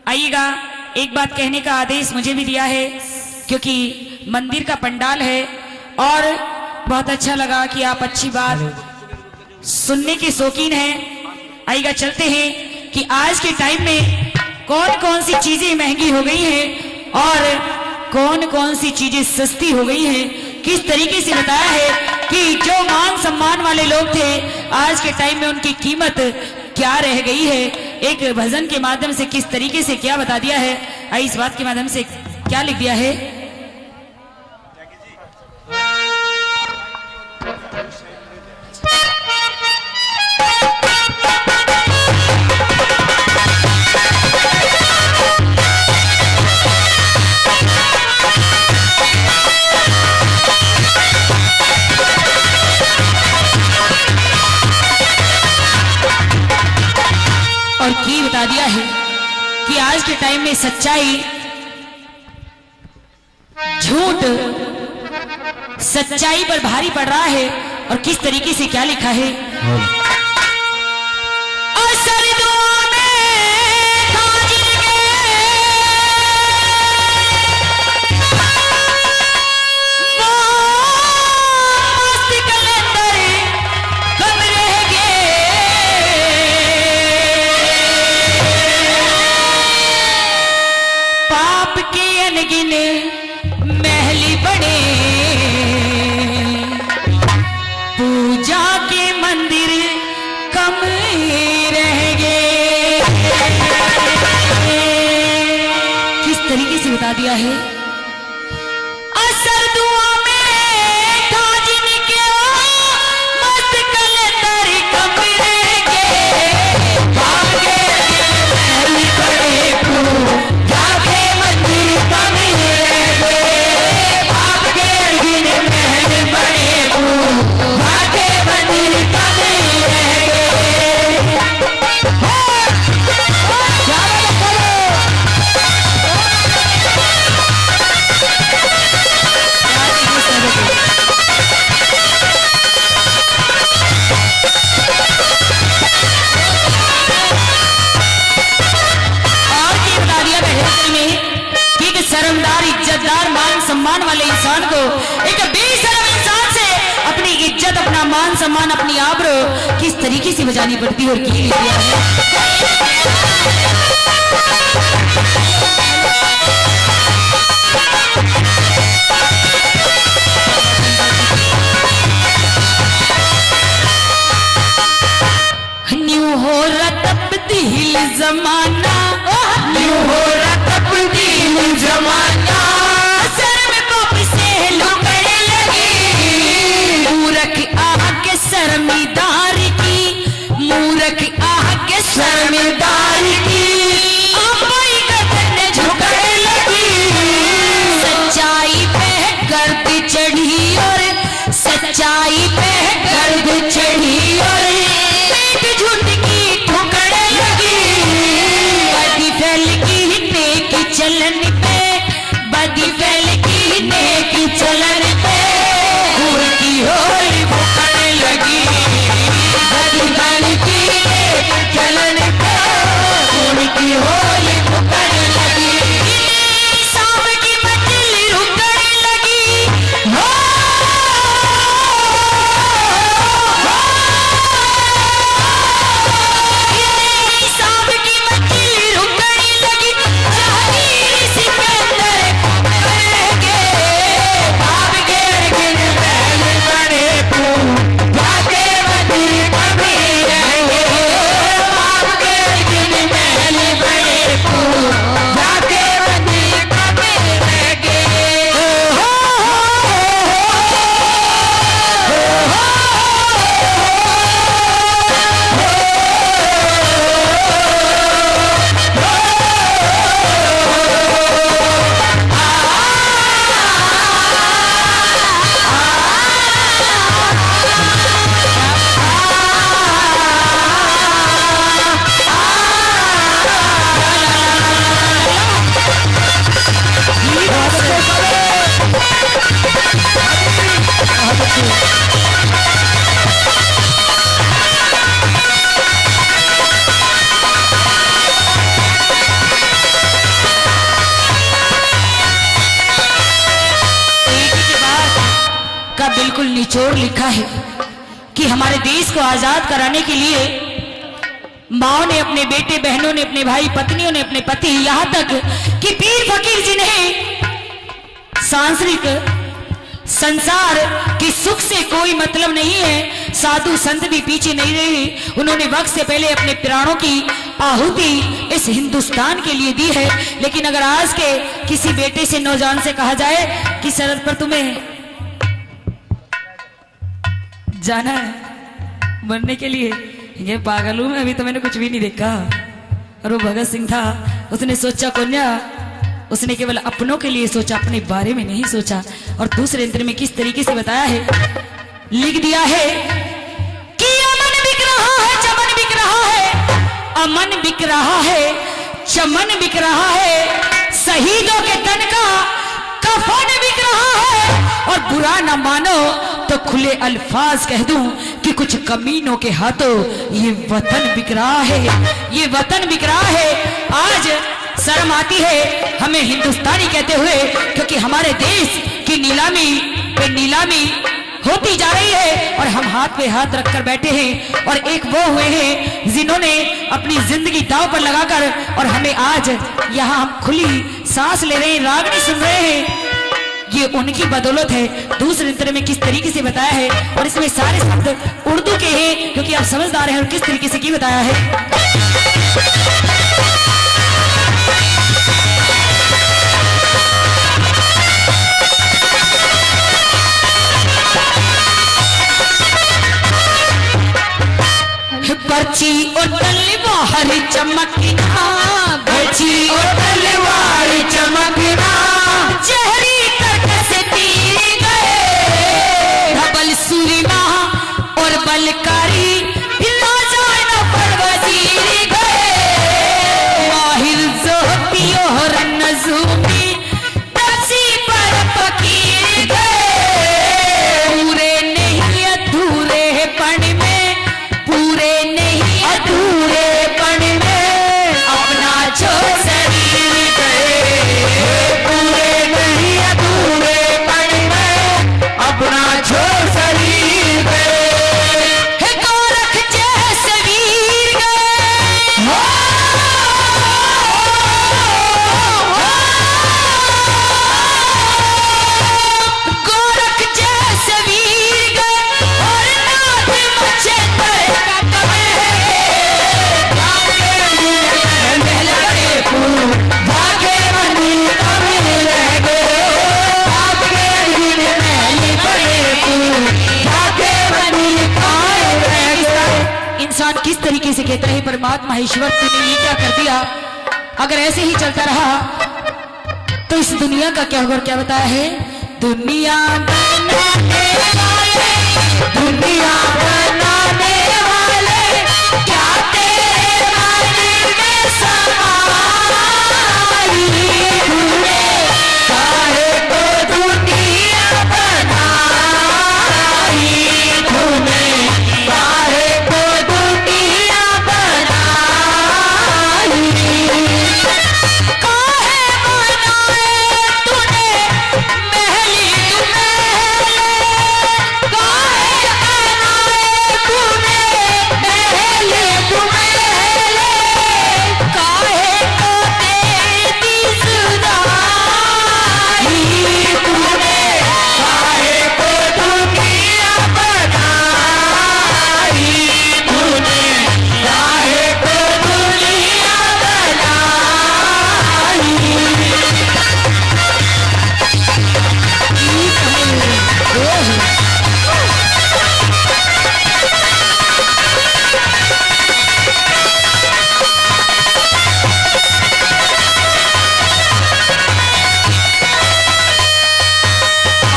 आइएगा, एक बात कहने का आदेश मुझे भी दिया है क्योंकि मंदिर का पंडाल है और बहुत अच्छा लगा कि आप अच्छी बात सुनने के शौकीन हैं। आइएगा, चलते हैं कि आज के टाइम में कौन कौन सी चीजें महंगी हो गई हैं और कौन कौन सी चीजें सस्ती हो गई हैं। किस तरीके से बताया है कि जो मान सम्मान वाले लोग थे आज के टाइम में उनकी कीमत क्या रह गई है। एक भजन के माध्यम से किस तरीके से क्या बता दिया है, आई इस बात के माध्यम से क्या लिख दिया है। और की बता दिया है कि आज के टाइम में सच्चाई झूठ सच्चाई पर भारी पड़ रहा है। और किस तरीके से क्या लिखा है। महली बड़े पूजा के मंदिर कम रह गए। किस तरीके से बता दिया है। असर दुआ में था जिनके मस्त कलंदर कम रह गए। भागे महली बड़े पूजा के मंदिर कम शर्मदार इज्जतदार मान सम्मान वाले इंसान को एक बेशर्म इंसान से अपनी इज्जत अपना मान सम्मान अपनी आबरू किस तरीके से बचानी पड़ती है। और की लिखा है। न्यू हो तब्दील जमाना, न्यू हो तब्दील जमाना, सर में कप से लुकने लगी। मूर्ख आह के शर्मिदार की, मूर्ख आह के शर्मिदार की, अपनी गर्दन झुकने लगी। सच्चाई पे गर्द चढ़ी और सच्चाई पे गर्द चढ़ी और पेट झूठ की ठुकने लगी। बदी फैल की नेकी चलन पे, बदी फैल की नेकी चलन पे खून की होली फूकने लगी। बदी फैल की नेकी चलन पे खून की होली फूकने लगी। सांप की मछली रुकने लगी। हो बिल्कुल निचोड़ लिखा है कि हमारे देश को आजाद कराने के लिए माओ ने अपने बेटे बहनों ने अपने भाई पत्नियों ने अपने पति, यहां तक कि पीर फकीर जिन्हें सांसारिक संसार के सुख से कोई मतलब नहीं है, साधु संत भी पीछे नहीं रहे। उन्होंने वक्त से पहले अपने प्राणों की आहुति इस हिंदुस्तान के लिए दी है। लेकिन अगर आज के किसी बेटे से नौजवान से कहा जाए कि सरहद पर तुम्हें जाना है मरने के लिए, ये पागल हूं मैं, अभी तो मैंने कुछ भी नहीं देखा। और वो भगत सिंह था, उसने सोचा कन्या, उसने केवल अपनों के लिए सोचा, अपने बारे में नहीं सोचा। और दूसरे यंत्र में किस तरीके से बताया है, लिख दिया है कि अमन बिक रहा है, चमन बिक रहा है, अमन बिक रहा है, चमन बिक रहा है, शहीदों के तन का कफन बिक रहा है। और बुरा न मानो तो खुले अल्फाज कह दूं कि कुछ कमीनों के हाथों ये वतन बिक रहा है, ये वतन बिक रहा है। आज शर्म आती है हमें हिंदुस्तानी कहते हुए, क्योंकि हमारे देश की नीलामी पे नीलामी होती जा रही है और हम हाथ पे हाथ रखकर बैठे हैं। और एक वो हुए हैं जिन्होंने अपनी जिंदगी दांव पर लगाकर, और हमें आज यहाँ हम खुली सांस ले रहे हैं, रागनी सुन रहे हैं, ये उनकी बदौलत है। दूसरे अंतर में किस तरीके से बताया है, और इसमें सारे शब्द उर्दू के हैं क्योंकि आप समझदार हैं, और किस तरीके से की बताया है। पर्ची और तलवार चमकना, पर्ची और तलवार चमकना, जहरी कट से तीर गए, धबल सुरमा और बलकारी, राजा न पर वजीर गए, माहिर ज़ोहबियो रन्नज़ूमी, तपसी पर फकीर गए, पूरे नहीं अधूरे पण में, पूरे नहीं अधूरे पण में, अपना छोड़ शरीर गए, पूरे नहीं अधूरे पण में, अपना छोड़ शरीर गए, गोरख जैसे वीर गए, गोरख जैसे वीर गए, और नाथ मचे तड़का कमे, भागे बनी कमे रह गए, भागे बनी कमे रह गए। इंसान किस तरीके से कहता है परमात्मा ईश्वर तूने ये क्या कर दिया, अगर ऐसे ही चलता रहा तो इस दुनिया का क्या होगा। क्या बताया है, दुनिया बनाने वाले, दुनिया बनाने वाले, क्या तेरे मन में समाई, तूने काहे को दुनिया बनाई, तूने काहे को दुनिया बनाई, काहे बनाए तूने महली महले, काहे बनाए तूने महले महले, काहे को तेरी जुदाई, तूने काहे को दुनिया बनाई, तूने काहे को दुनिया बनाई।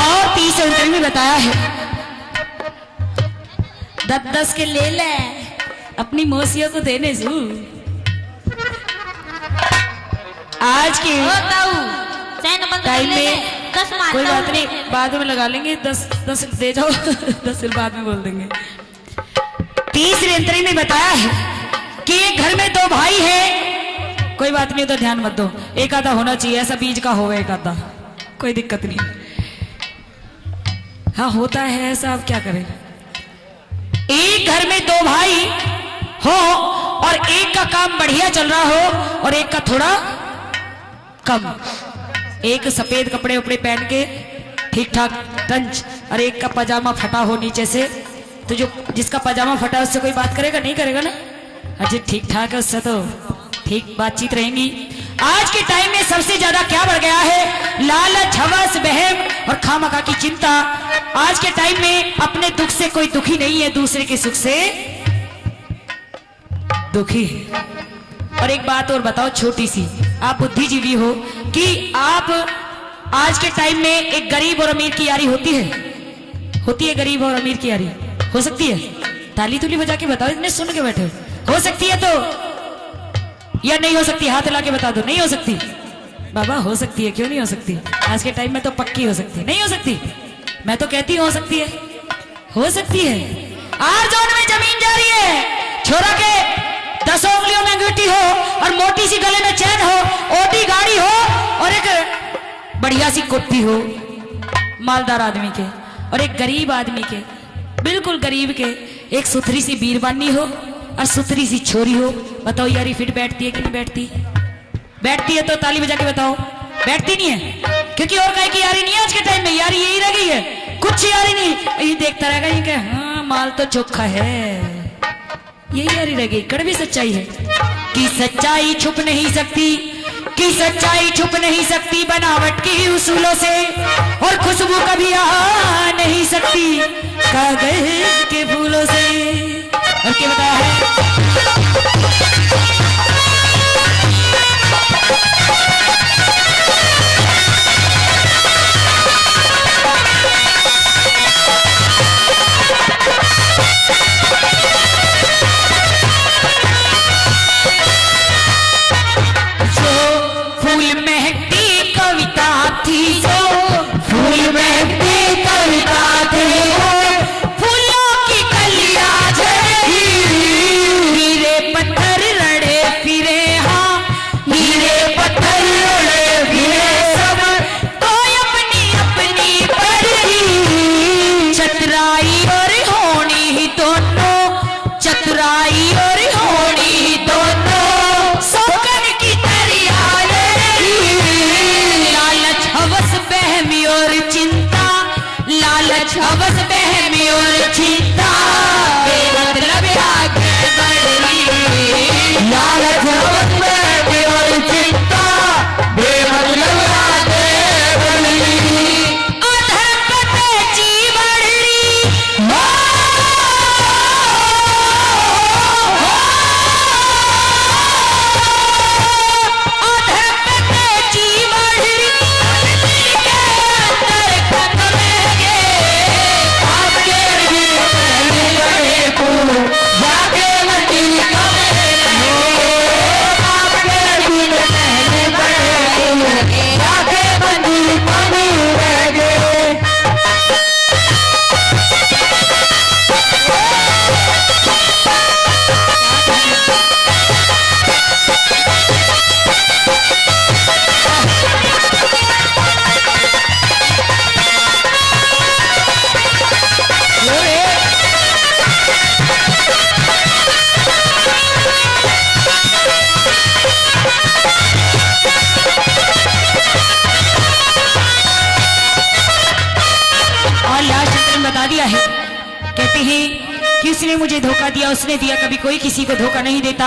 और 30 अंतर में बताया है, 10-10 के ले ले अपनी मौसियों को देने जू। आज के टाइम में कोई बात नहीं, बाद में लगा लेंगे, 10 दे जाओ, 10 फिर बाद में बोल देंगे। तीसरे अंतरी में बताया है कि एक घर में 2 भाई है, कोई बात नहीं, तो ध्यान मत दो, एक आधा होना चाहिए, ऐसा बीज का हो एक आधा, कोई दिक्कत नहीं। हाँ होता है ऐसा, अब क्या करें। एक घर में दो भाई हो और एक का काम बढ़िया चल रहा हो और एक का थोड़ा कम, एक सफेद कपड़े उपड़े पहन के ठीक ठाक टंच, और एक का पजामा फटा हो नीचे से, तो जो जिसका पजामा फटा उससे कोई बात करेगा? नहीं करेगा ना। अजय ठीक ठाक है, उससे तो ठीक बातचीत रहेंगी। आज के टाइम में सबसे ज्यादा क्या बढ़ गया है? लालच, हवस, वहम और खामखा की चिंता। आज के टाइम में अपने दुख से कोई दुखी नहीं है, दूसरे के सुख से दुखी है। और एक बात और बताओ छोटी सी, आप बुद्धिजीवी हो, कि आप आज के टाइम में एक गरीब और अमीर की यारी होती है? होती है गरीब और अमीर की यारी? हो सकती है? ताली तुली बजा के बताओ, इतने सुन के बैठे हो सकती है तो, या नहीं हो सकती? हाथ हिला के बता दो। नहीं हो सकती बाबा? हो सकती है। क्यों नहीं हो सकती? आज के टाइम में तो पक्की हो सकती है। नहीं हो सकती? मैं तो कहती हूं हो सकती है। हो सकती है। आर जोन में जमीन जा रही है, छोरा के 10 उंगलियों में अंगूठी हो और मोटी सी गले में चैन हो, ओटी गाड़ी हो और एक बढ़िया सी कुर्ती हो, मालदार आदमी के, और एक गरीब आदमी के, बिल्कुल गरीब के एक सुथरी सी बीरबानी हो और सुथरी सी छोरी हो। बताओ यारी फिट बैठती है कि नहीं बैठती? बैठती है तो ताली बजा के बताओ। बैठती नहीं है, क्योंकि और कहीं की यारी नहीं है आज के टाइम में। यारी यही रह गई है, कुछ यारी नहीं। ये देखता रहेगा ये क्या, हाँ माल तो चोखा है, यही यारी रह गई। कड़वी सच्चाई है कि सच्चाई छुप नहीं सकती, कि सच्चाई छुप नहीं सकती बनावट की उसूलों से, और खुशबू कभी आ नहीं सकती कागज के फूलों से। और क्या बताया है? हवस बहमी और चिंता बेमतलब आगे बढ़ी, लालच हवस बहमी और चिंता बेमतलब आगे बढ़ी, अधर पे जीवन दिया है। कहते हैं कि उसने मुझे धोखा दिया, उसने दिया, कभी कोई किसी को धोखा नहीं देता,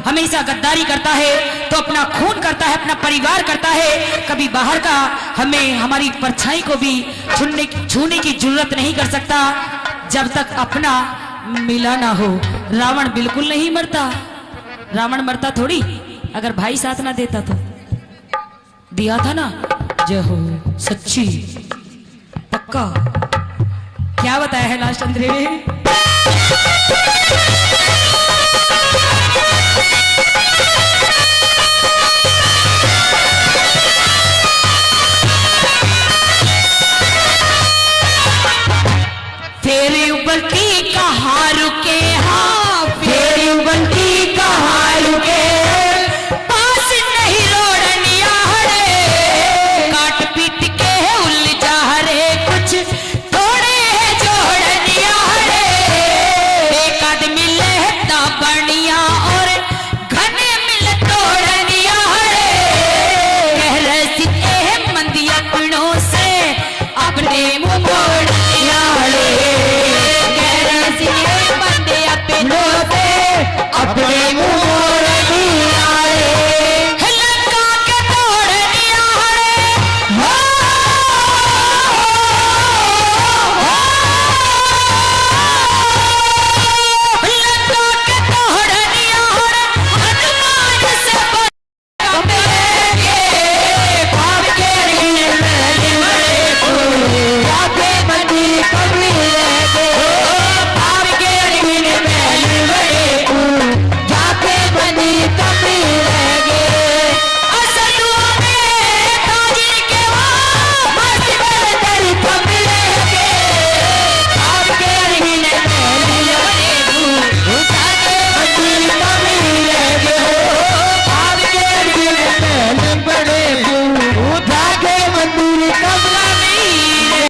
हमेशा गद्दारी करता है तो अपना खून करता है, अपना परिवार करता है, कभी बाहर का हमें हमारी परछाई को भी छूने की जरूरत नहीं कर सकता जब तक अपना मिला ना हो। रावण बिल्कुल नहीं मरता, रावण मरता थोड़ी, अगर भाई साथ ना देता तो। दिया था ना, जय हो सच्ची पक्का। क्या बताया है लास्ट अंतरे में?